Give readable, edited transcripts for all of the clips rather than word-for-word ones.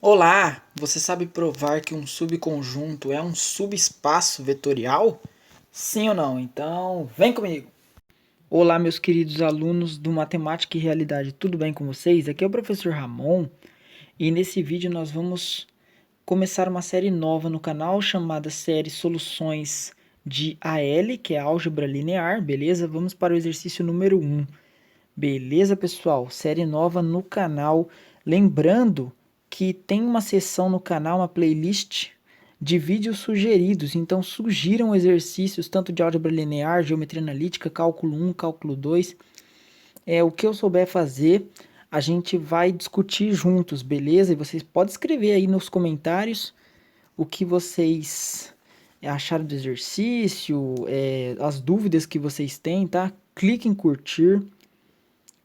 Olá, você sabe provar que um subconjunto é um subespaço vetorial? Sim ou não? Então, vem comigo! Olá, meus queridos alunos do Matemática e Realidade, tudo bem com vocês? Aqui é o professor Ramon e nesse vídeo nós vamos começar uma série nova no canal chamada série Soluções de AL, que é Álgebra Linear, beleza? Vamos para o exercício número 1. Beleza, pessoal? Série nova no canal. Lembrando que tem uma seção no canal, uma playlist de vídeos sugeridos. Então, sugiram exercícios tanto de álgebra linear, geometria analítica, cálculo 1, cálculo 2. O que eu souber fazer, a gente vai discutir juntos, beleza? E vocês podem escrever aí nos comentários o que vocês acharam do exercício, as dúvidas que vocês têm, tá? Clique em curtir,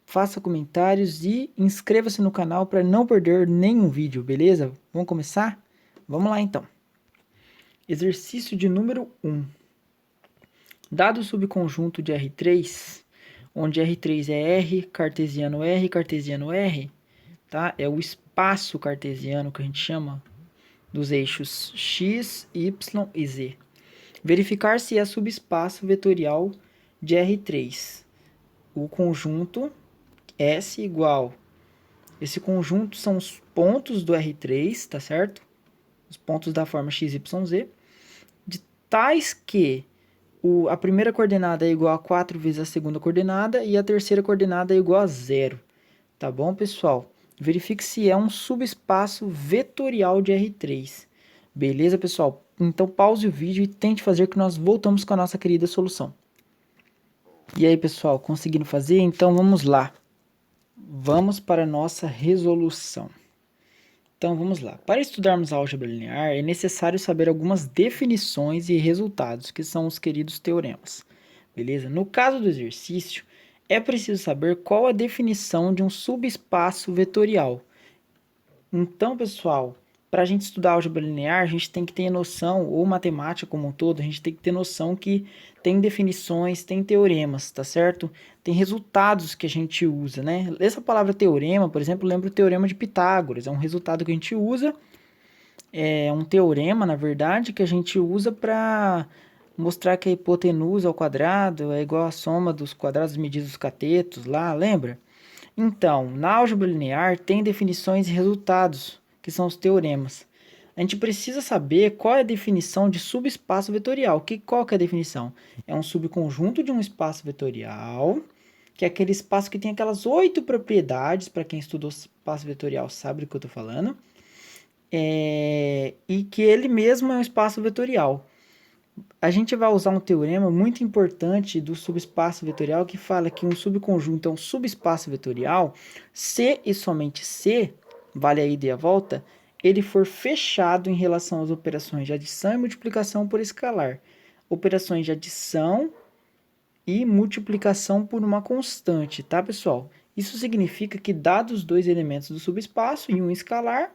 faça comentários e inscreva-se no canal para não perder nenhum vídeo, beleza? Vamos começar? Vamos lá então. Exercício de número 1. Dado o subconjunto de R3, onde R3 é R, cartesiano R, tá? É o espaço cartesiano que a gente chama dos eixos x, y e z. Verificar se é subespaço vetorial de R3. O conjunto S igual. Esse conjunto são os pontos do R3, tá certo? Os pontos da forma x, y, z. De tais que a primeira coordenada é igual a 4 vezes a segunda coordenada e a terceira coordenada é igual a 0. Tá bom, pessoal? Verifique se é um subespaço vetorial de R3. Beleza, pessoal? Então pause o vídeo e tente fazer que nós voltamos com a nossa querida solução. E aí, pessoal, conseguindo fazer? Então vamos lá. Vamos para a nossa resolução. Então vamos lá. Para estudarmos a álgebra linear, é necessário saber algumas definições e resultados, que são os queridos teoremas. Beleza? No caso do exercício, é preciso saber qual a definição de um subespaço vetorial. Então, pessoal, para a gente estudar álgebra linear, a gente tem que ter noção, ou matemática como um todo, a gente tem que ter noção que tem definições, tem teoremas, tá certo? Tem resultados que a gente usa, né? Essa palavra teorema, por exemplo, lembra o teorema de Pitágoras, é um resultado que a gente usa, é um teorema, na verdade, que a gente usa para mostrar que a hipotenusa ao quadrado é igual à soma dos quadrados medidos dos catetos lá, lembra? Então, na álgebra linear tem definições e resultados, que são os teoremas. A gente precisa saber qual é a definição de subespaço vetorial. Qual que é a definição? É um subconjunto de um espaço vetorial, que é aquele espaço que tem aquelas 8 propriedades, para quem estudou espaço vetorial sabe do que eu estou falando, e que ele mesmo é um espaço vetorial. A gente vai usar um teorema muito importante do subespaço vetorial que fala que um subconjunto é um subespaço vetorial se e somente se, vale a ida e a volta, ele for fechado em relação às operações de adição e multiplicação por escalar. Operações de adição e multiplicação por uma constante, tá, pessoal? Isso significa que, dados dois elementos do subespaço e um escalar,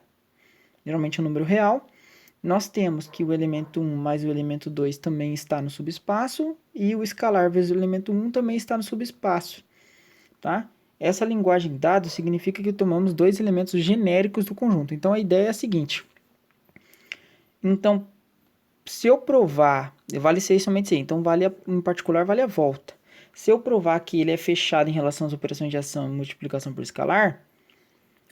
geralmente um número real, nós temos que o elemento 1 mais o elemento 2 também está no subespaço e o escalar vezes o elemento 1 também está no subespaço, tá? Essa linguagem dado significa que tomamos dois elementos genéricos do conjunto. Então, a ideia é a seguinte. Então, se eu provar, vale ser somente ser, então vale em particular vale a volta. Se eu provar que ele é fechado em relação às operações de ação e multiplicação por escalar,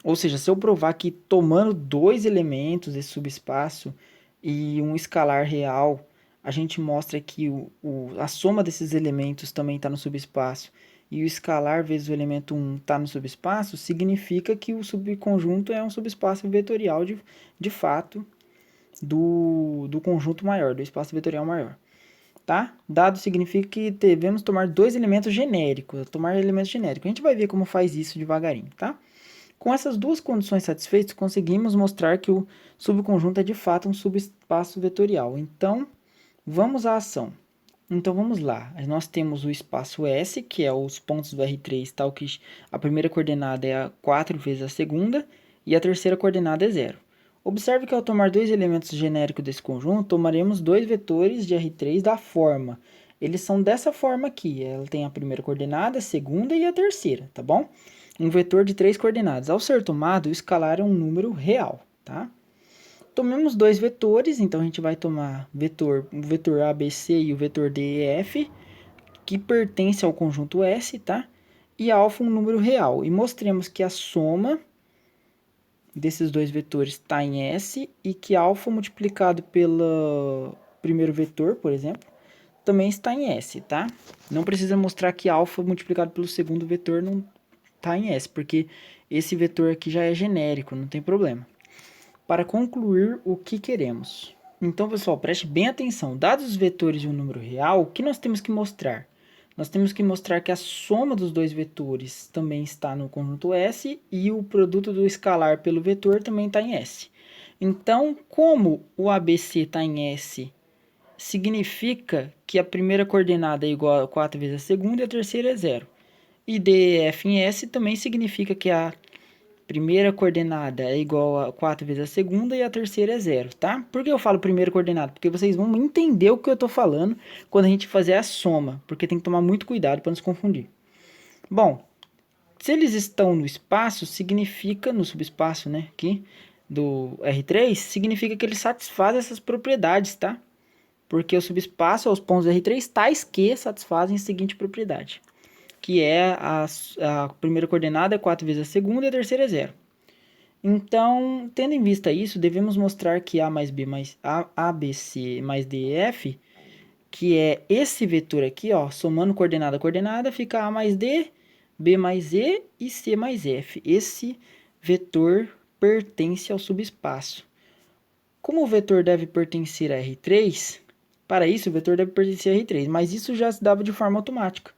ou seja, se eu provar que tomando dois elementos desse subespaço e um escalar real, a gente mostra que a soma desses elementos também está no subespaço e o escalar vezes o elemento 1 está no subespaço, significa que o subconjunto é um subespaço vetorial de fato do conjunto maior, do espaço vetorial maior. Tá? Dado significa que devemos tomar dois elementos genéricos. A gente vai ver como faz isso devagarinho, tá? Com essas duas condições satisfeitas, conseguimos mostrar que o subconjunto é de fato um subespaço vetorial. Então, vamos à ação. Então, vamos lá. Nós temos o espaço S, que é os pontos do R3, tal que a primeira coordenada é a 4 vezes a segunda e a terceira coordenada é 0. Observe que ao tomar dois elementos genéricos desse conjunto, tomaremos dois vetores de R3 da forma. Eles são dessa forma aqui. Ela tem a primeira coordenada, a segunda e a terceira, tá bom? Um vetor de 3 coordenadas. Ao ser tomado, o escalar é um número real, tá? Tomemos dois vetores, então a gente vai tomar o vetor ABC e o vetor DEF, que pertence ao conjunto S, tá? E alfa um número real. E mostremos que a soma desses dois vetores está em S e que alfa multiplicado pelo primeiro vetor, por exemplo, também está em S, tá? Não precisa mostrar que alfa multiplicado pelo segundo vetor não está em S, porque esse vetor aqui já é genérico, não tem problema. Para concluir o que queremos. Então, pessoal, preste bem atenção. Dados os vetores e um número real, o que nós temos que mostrar? Nós temos que mostrar que a soma dos dois vetores também está no conjunto S e o produto do escalar pelo vetor também está em S. Então, como o ABC está em S, significa que a primeira coordenada é igual a 4 vezes a segunda e a terceira é 0. E DF em S também significa que a primeira coordenada é igual a 4 vezes a segunda e a terceira é 0, tá? Por que eu falo primeira coordenada? Porque vocês vão entender o que eu estou falando quando a gente fazer a soma, porque tem que tomar muito cuidado para não se confundir. Bom, se eles estão no espaço, significa, no subespaço, né, aqui, do R3, significa que eles satisfazem essas propriedades, tá? Porque o subespaço é os pontos R3 tais que satisfazem a seguinte propriedade, que é a primeira coordenada é 4 vezes a segunda e a terceira é 0. Então, tendo em vista isso, devemos mostrar que A mais B mais ABC mais DF, que é esse vetor aqui, ó, somando coordenada a coordenada, fica A mais D, B mais E e C mais F. Esse vetor pertence ao subespaço. Como o vetor deve pertencer a R3, para isso o vetor deve pertencer a R3, mas isso já se dava de forma automática,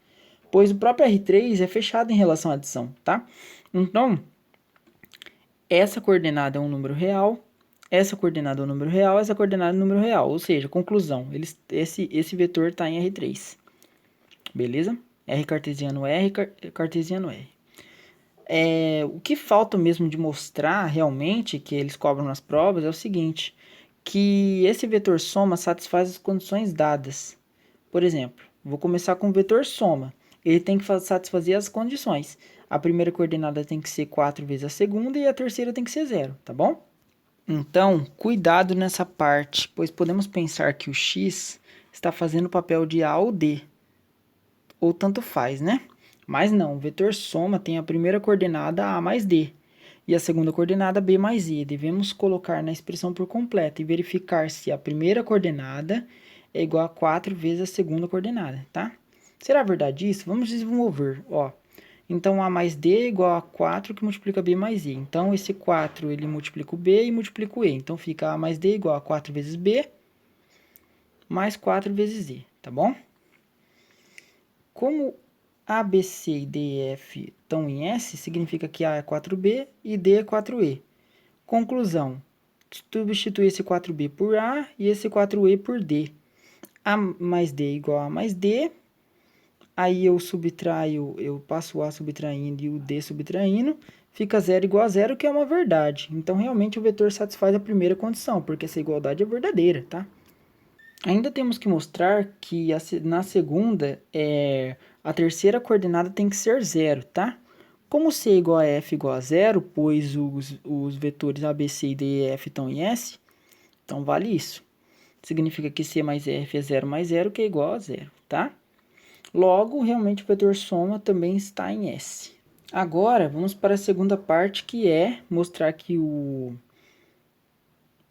pois o próprio R3 é fechado em relação à adição, tá? Então, essa coordenada é um número real, essa coordenada é um número real, essa coordenada é um número real. Ou seja, conclusão, esse vetor está em R3. Beleza? R cartesiano R, cartesiano R. O que falta mesmo de mostrar realmente, que eles cobram nas provas, é o seguinte, que esse vetor soma satisfaz as condições dadas. Por exemplo, vou começar com o vetor soma. Ele tem que satisfazer as condições. A primeira coordenada tem que ser 4 vezes a segunda e a terceira tem que ser 0, tá bom? Então, cuidado nessa parte, pois podemos pensar que o x está fazendo o papel de A ou D, ou tanto faz, né? Mas não, o vetor soma tem a primeira coordenada A mais D e a segunda coordenada B mais E. Devemos colocar na expressão por completo e verificar se a primeira coordenada é igual a 4 vezes a segunda coordenada, tá? Será verdade isso? Vamos desenvolver, ó. Então, A mais D é igual a 4 que multiplica B mais E. Então, esse 4 ele multiplica o B e multiplica o E. Então, fica A mais D igual a 4 vezes B mais 4 vezes E, tá bom? Como A, B, C e D e F estão em S, significa que A é 4B e D é 4E. Conclusão, substitui esse 4B por A e esse 4E por D. A mais D igual a A mais D. Aí eu passo o A subtraindo e o D subtraindo, fica 0 igual a 0, que é uma verdade. Então, realmente, o vetor satisfaz a primeira condição, porque essa igualdade é verdadeira, tá? Ainda temos que mostrar que na segunda, a terceira coordenada tem que ser 0, tá? Como C igual a F igual a 0, pois os vetores ABC e D e F estão em S, então vale isso. Significa que C mais F é 0 mais 0, que é igual a 0, tá? Logo, realmente o vetor soma também está em S. Agora, vamos para a segunda parte, que é mostrar que o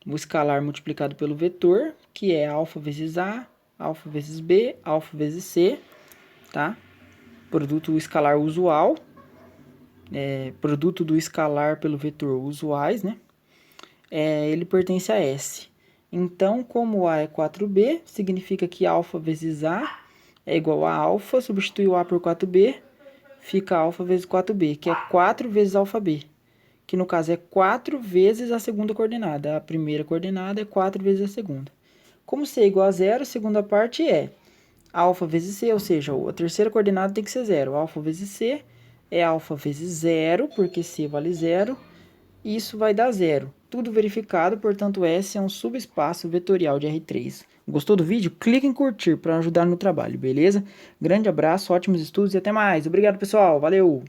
escalar multiplicado pelo vetor, que é alfa vezes A, alfa vezes B, alfa vezes C, tá? Produto escalar usual, produto do escalar pelo vetor usuais, né? Ele pertence a S. Então, como A é 4B, significa que alfa vezes A é igual a alfa, substitui o A por 4B, fica alfa vezes 4B, que é 4 vezes alfa B, que no caso é 4 vezes a segunda coordenada. A primeira coordenada é 4 vezes a segunda. Como C é igual a 0, a segunda parte é alfa vezes C, ou seja, a terceira coordenada tem que ser 0. Alfa vezes C é alfa vezes 0, porque C vale 0, e isso vai dar 0. Tudo verificado, portanto, S é um subespaço vetorial de R3. Gostou do vídeo? Clique em curtir para ajudar no trabalho, beleza? Grande abraço, ótimos estudos e até mais. Obrigado, pessoal. Valeu!